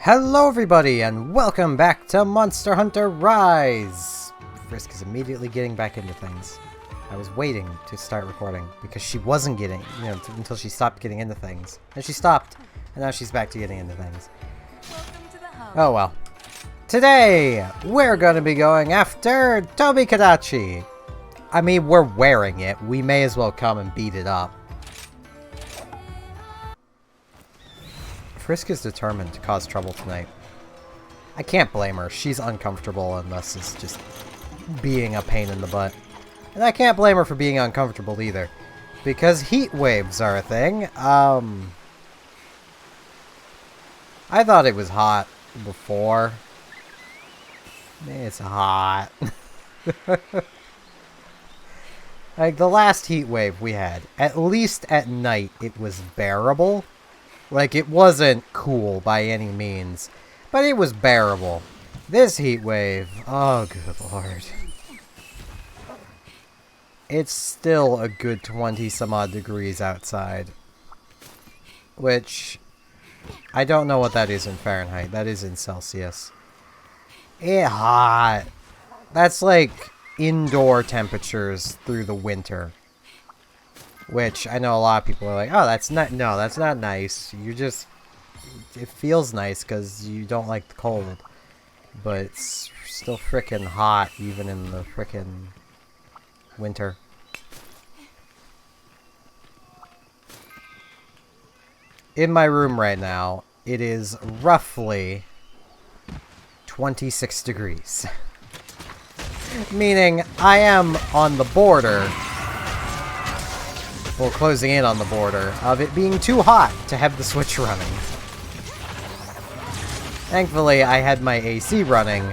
Hello everybody, and welcome back to Monster Hunter Rise! Frisk is immediately getting back into things. I was waiting to start recording, because she wasn't getting, until she stopped getting into things. And she stopped, and now she's back to getting into things. Oh well. Today, we're gonna be going after Tobi Kadachi! I mean, we're wearing it, we may as well come and beat it up. Frisk is determined to cause trouble tonight. I can't blame her. She's uncomfortable and thus is just being a pain in the butt. And I can't blame her for being uncomfortable either. Because heat waves are a thing. I thought it was hot before. It's hot. Like the last heat wave we had, at least at night it was bearable. Like, it wasn't cool by any means, but it was bearable. This heat wave, oh good lord. It's still a good 20-some-odd degrees outside. Which, I don't know what that is in Fahrenheit, that is in Celsius. It's hot. That's like indoor temperatures through the winter. Which, I know a lot of people are like, oh, that's not, no, that's not nice. You just, it feels nice because you don't like the cold. But it's still frickin' hot, even in the frickin' winter. In my room right now, it is roughly 26 degrees. Meaning, I am on the border, well, closing in on the border, of it being too hot to have the switch running. Thankfully, I had my AC running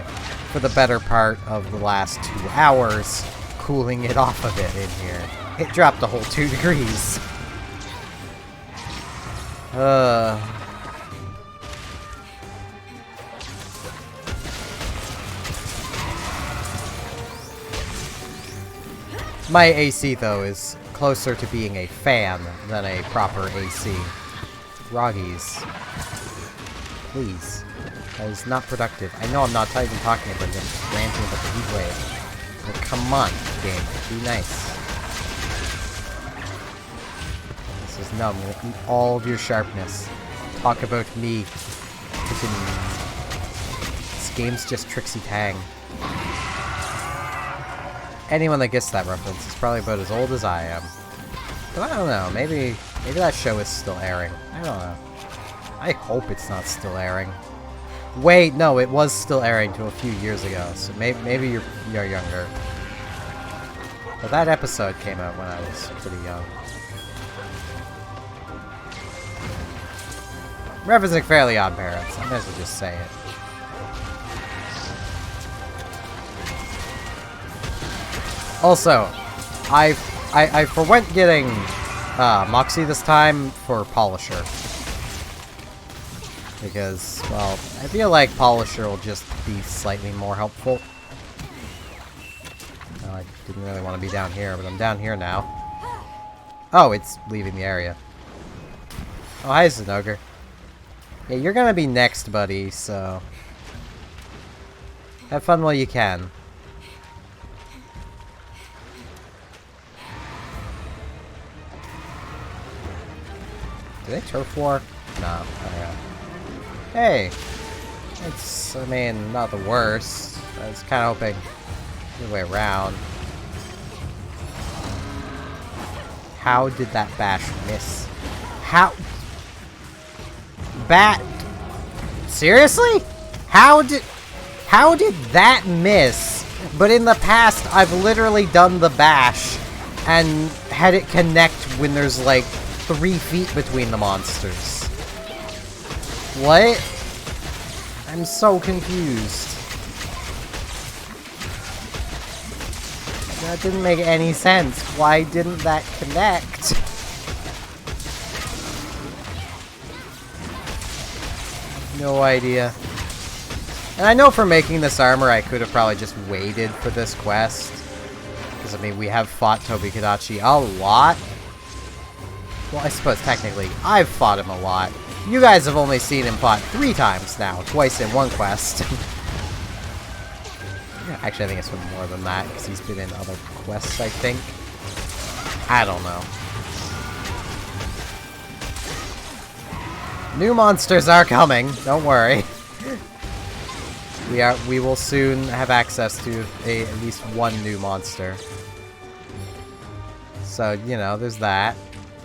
for the better part of the last 2 hours, cooling it off a bit in here. It dropped a whole 2 degrees. My AC, though, is closer to being a fan than a proper AC. Roggies. Please. That is not productive. I know I'm not even talking about it, I'm just ranting about the heat wave. But come on, game. Be nice. This is numb. I'm gonna eat all of your sharpness. Talk about me. This game's just Trixie Tang. Anyone that gets that reference is probably about as old as I am. But I don't know, maybe that show is still airing. I don't know. I hope it's not still airing. Wait, no, it was still airing till a few years ago, so maybe you're younger. But that episode came out when I was pretty young. Referencing Fairly Odd Parents, I might as well just say it. Also, I forwent getting Moxie this time for Polisher. Because, well, I feel like Polisher will just be slightly more helpful. Oh, I didn't really want to be down here, but I'm down here now. Oh, it's leaving the area. Oh, hi, Zinogre. Yeah, you're gonna be next, buddy, so have fun while you can. Do they turf war? No. Oh, yeah. Hey! It's, I mean, not the worst. I was kind of hoping the way around. How did that bash miss? How? Seriously? How did that miss? But in the past, I've literally done the bash and had it connect when there's like 3 feet between the monsters. What? I'm so confused. That didn't make any sense. Why didn't that connect? No idea. And I know for making this armor, I could have probably just waited for this quest. Because, I mean, we have fought Tobi Kadachi a lot. Well, I suppose technically I've fought him a lot. You guys have only seen him fought 3 times now, twice in one quest. Yeah, actually, I think it's been more than that, because he's been in other quests, I think. I don't know. New monsters are coming, don't worry. We will soon have access to at least one new monster. So, you know, there's that.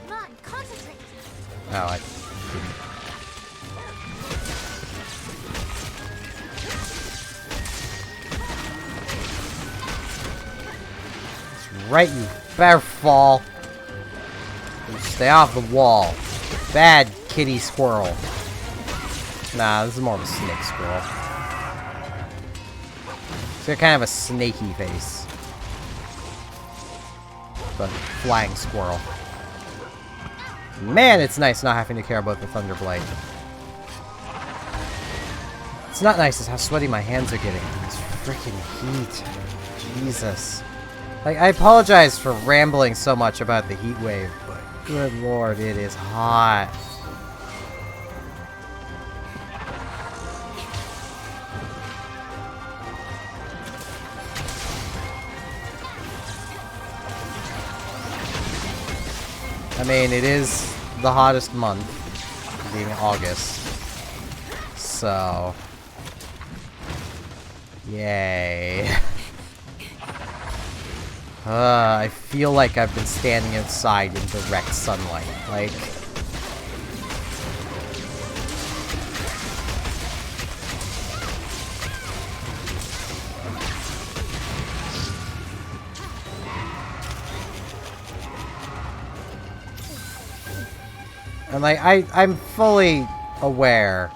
Come on, concentrate. Oh, I didn't. That's right, you better fall. You stay off the wall. Bad kitty squirrel. Nah, this is more of a snake squirrel. It's got kind of a snaky face. But flying squirrel. Man, it's nice not having to care about the Thunder Blade. It's not nice is how sweaty my hands are getting. This freaking heat. Jesus. Like, I apologize for rambling so much about the heat wave, but good lord, it is hot. I mean, it is the hottest month, being August. So, yay. I feel like I've been standing outside in direct sunlight. Like, and like, I'm fully aware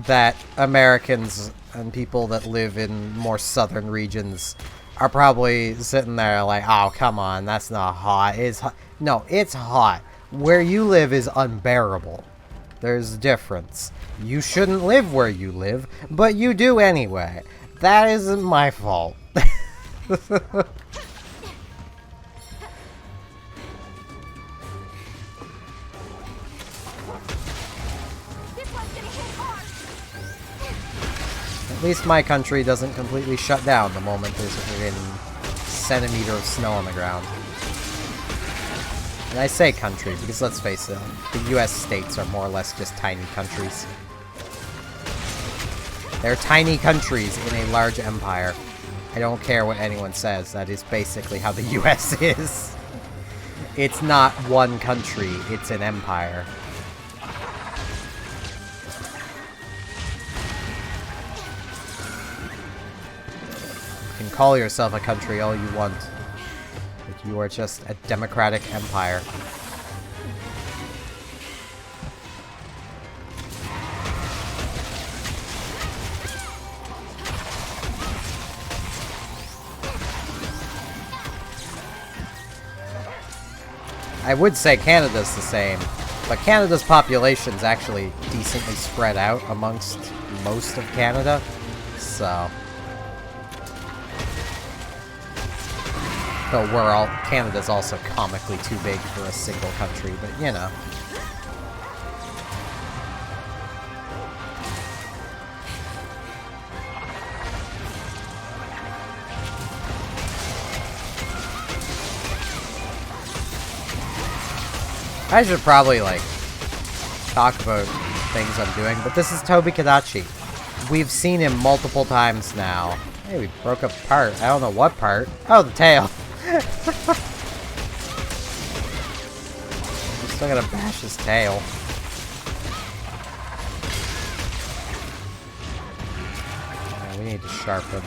that Americans and people that live in more southern regions are probably sitting there like, oh, come on, that's not hot. It's hot. No, it's hot. Where you live is unbearable. There's a difference. You shouldn't live where you live, but you do anyway. That isn't my fault. At least my country doesn't completely shut down the moment there's a freaking centimeter of snow on the ground. And I say country because, let's face it, the US states are more or less just tiny countries. They're tiny countries in a large empire. I don't care what anyone says, that is basically how the US is. It's not one country, it's an empire. You can call yourself a country all you want, but you are just a democratic empire. I would say Canada's the same, but Canada's population's actually decently spread out amongst most of Canada, so... Though Canada's also comically too big for a single country, but you know. I should probably, like, talk about things I'm doing, but this is Tobi Kadachi. We've seen him multiple times now. Hey, we broke a part. I don't know what part. Oh, the tail. I'm still gonna bash his tail. We need to sharpen.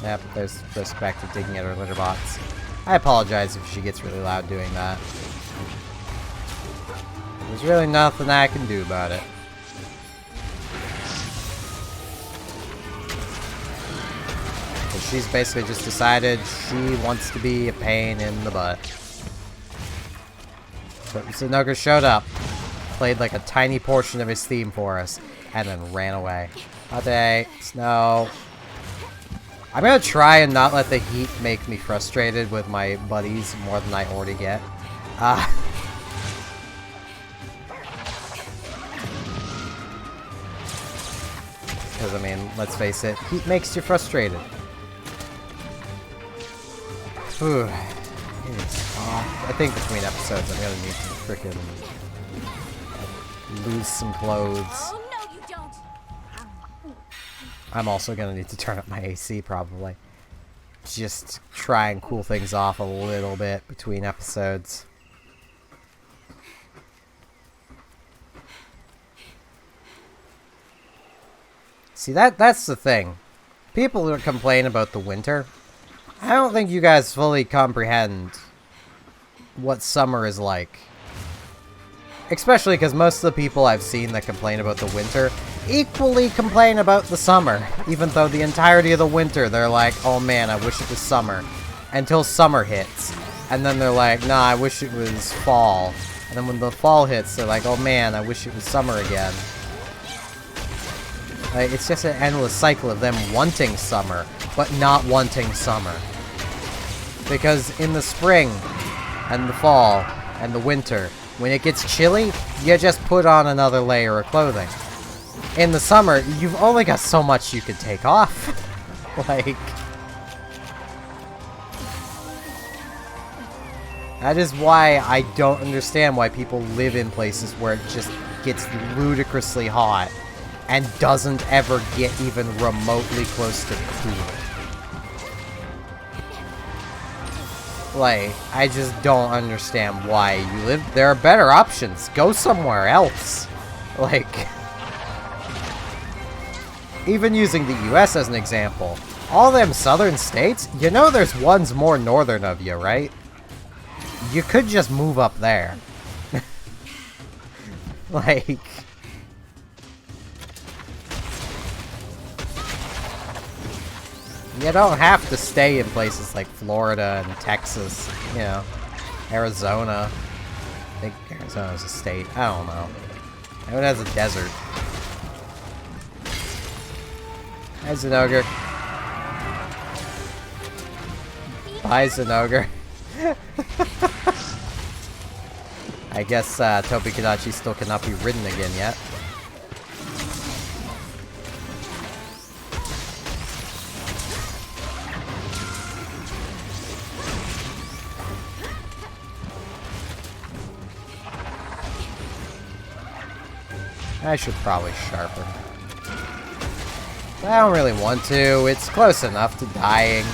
Yep, there's back to digging at her litter box. I apologize if she gets really loud doing that. There's really nothing I can do about it. She's basically just decided she wants to be a pain in the butt. So Sunoka showed up, played like a tiny portion of his theme for us, and then ran away. Hot day, snow. I'm gonna try and not let the heat make me frustrated with my buddies more than I already get. Because, I mean, let's face it, heat makes you frustrated. Whew. I think between episodes I'm gonna need to frickin' lose some clothes. Oh, no, you don't. I'm also gonna need to turn up my AC, probably. Just try and cool things off a little bit between episodes. See, that's the thing. People who complain about the winter, I don't think you guys fully comprehend what summer is like. Especially because most of the people I've seen that complain about the winter equally complain about the summer. Even though the entirety of the winter, they're like, oh man, I wish it was summer. Until summer hits. And then they're like, nah, I wish it was fall. And then when the fall hits, they're like, oh man, I wish it was summer again. Like, it's just an endless cycle of them wanting summer, but not wanting summer. Because in the spring, and the fall, and the winter, when it gets chilly, you just put on another layer of clothing. In the summer, you've only got so much you can take off. Like... That is why I don't understand why people live in places where it just gets ludicrously hot and doesn't ever get even remotely close to cool. Like, I just don't understand why you live. There are better options. Go somewhere else. Like, even using the US as an example, all them southern states, you know there's ones more northern of you, right? You could just move up there. Like... You don't have to stay in places like Florida and Texas, you know, Arizona. I think Arizona's a state. I don't know. It has a desert. There's an ogre. Buys an ogre. I guess Tobi Kadachi still cannot be ridden again yet. I should probably sharpen. But I don't really want to. It's close enough to dying.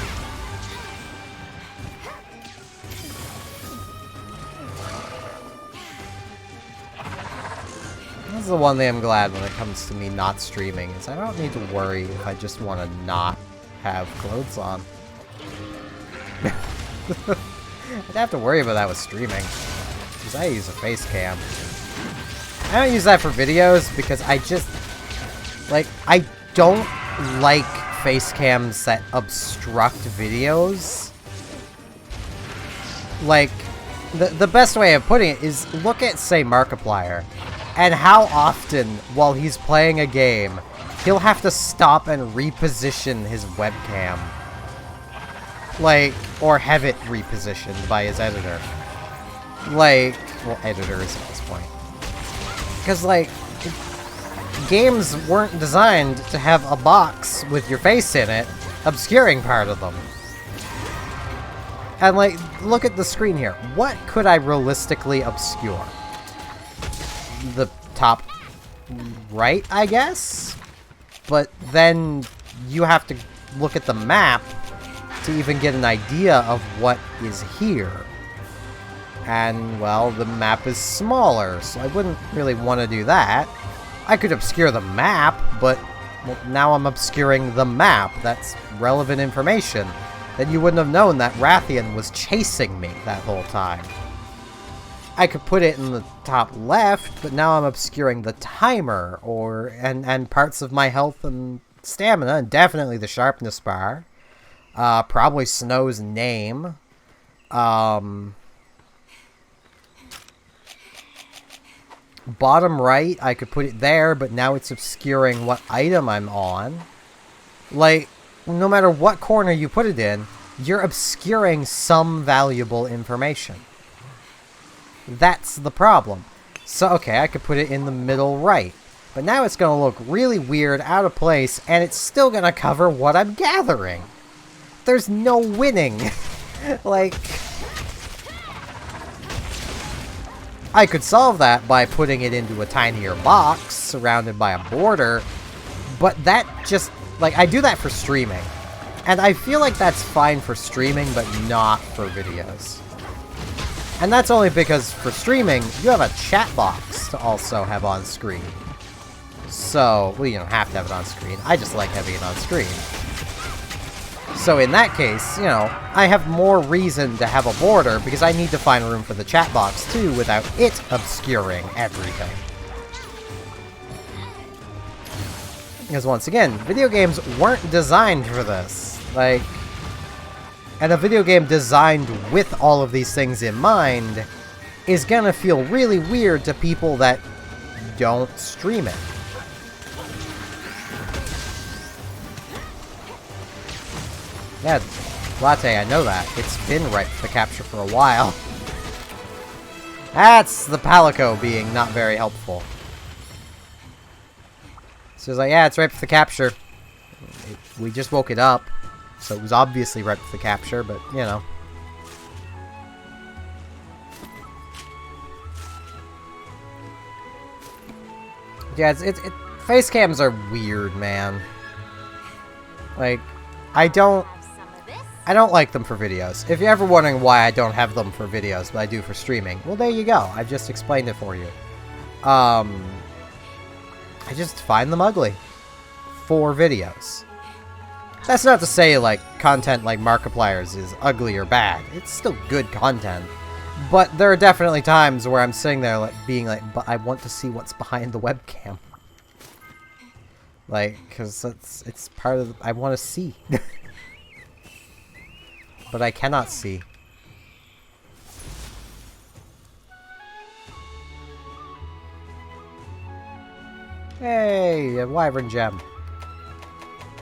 That's the one thing I'm glad when it comes to me not streaming, is I don't need to worry if I just want to not have clothes on. I'd have to worry about that with streaming, because I use a face cam. I don't use that for videos because I just, like, I don't like face cams that obstruct videos. Like, the best way of putting it is look at, say, Markiplier, and how often, while he's playing a game, he'll have to stop and reposition his webcam. Like, or have it repositioned by his editor. Like, well, editors at this point. Because, like, games weren't designed to have a box with your face in it, obscuring part of them. And, like, look at the screen here. What could I realistically obscure? The top right, I guess? But then you have to look at the map to even get an idea of what is here. And, well, the map is smaller, so I wouldn't really want to do that. I could obscure the map, but well, now I'm obscuring the map. That's relevant information. Then you wouldn't have known that Rathian was chasing me that whole time. I could put it in the top left, but now I'm obscuring the timer, and parts of my health and stamina, and definitely the sharpness bar. Probably Snow's name. Bottom right, I could put it there, but now it's obscuring what item I'm on. Like, no matter what corner you put it in, you're obscuring some valuable information. That's the problem. So, okay, I could put it in the middle right. But now it's going to look really weird, out of place, and it's still going to cover what I'm gathering. There's no winning. Like, I could solve that by putting it into a tinier box surrounded by a border, but that just, like, I do that for streaming. And I feel like that's fine for streaming, but not for videos. And that's only because for streaming, you have a chat box to also have on screen. So, well, you don't have to have it on screen. I just like having it on screen. So in that case, you know, I have more reason to have a border because I need to find room for the chat box too without it obscuring everything. Because once again, video games weren't designed for this. Like, and a video game designed with all of these things in mind is gonna feel really weird to people that don't stream it. Yeah, Latte, I know that. It's been ripe for capture for a while. That's the Palico being not very helpful. So it's like, yeah, it's ripe for the capture. We just woke it up, so it was obviously ripe for the capture, but, you know. Yeah, face cams are weird, man. Like, I don't like them for videos. If you're ever wondering why I don't have them for videos, but I do for streaming, well, there you go. I've just explained it for you. I just find them ugly for videos. That's not to say, like, content like Markiplier's is ugly or bad. It's still good content. But there are definitely times where I'm sitting there, like, being like, but I want to see what's behind the webcam. Like, because it's part of the, I want to see. But I cannot see. Hey, a wyvern gem.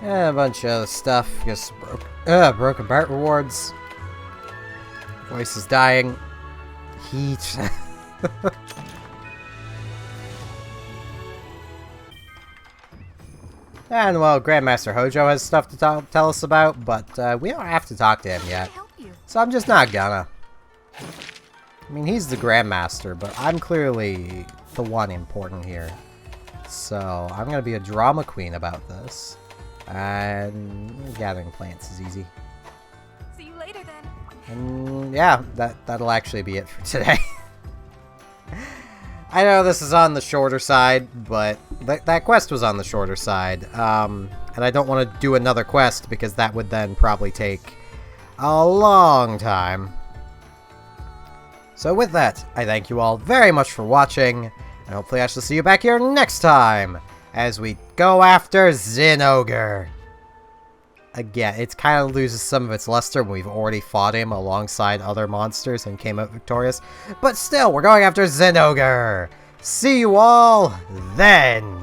Yeah, a bunch of stuff. Just broken part rewards. Voice is dying. Heat. And, well, Grandmaster Hojo has stuff to tell us about, but we don't have to talk to him yet. So I'm just not gonna. I mean, he's the Grandmaster, but I'm clearly the one important here. So I'm gonna be a drama queen about this. And gathering plants is easy. See you later then. And yeah, that'll actually be it for today. I know this is on the shorter side, but that quest was on the shorter side. And I don't want to do another quest because that would then probably take a long time. So with that, I thank you all very much for watching, and hopefully I shall see you back here next time as we go after Zinogre. Again, it kind of loses some of its luster when we've already fought him alongside other monsters and came out victorious. But still, we're going after Zinogre! See you all then!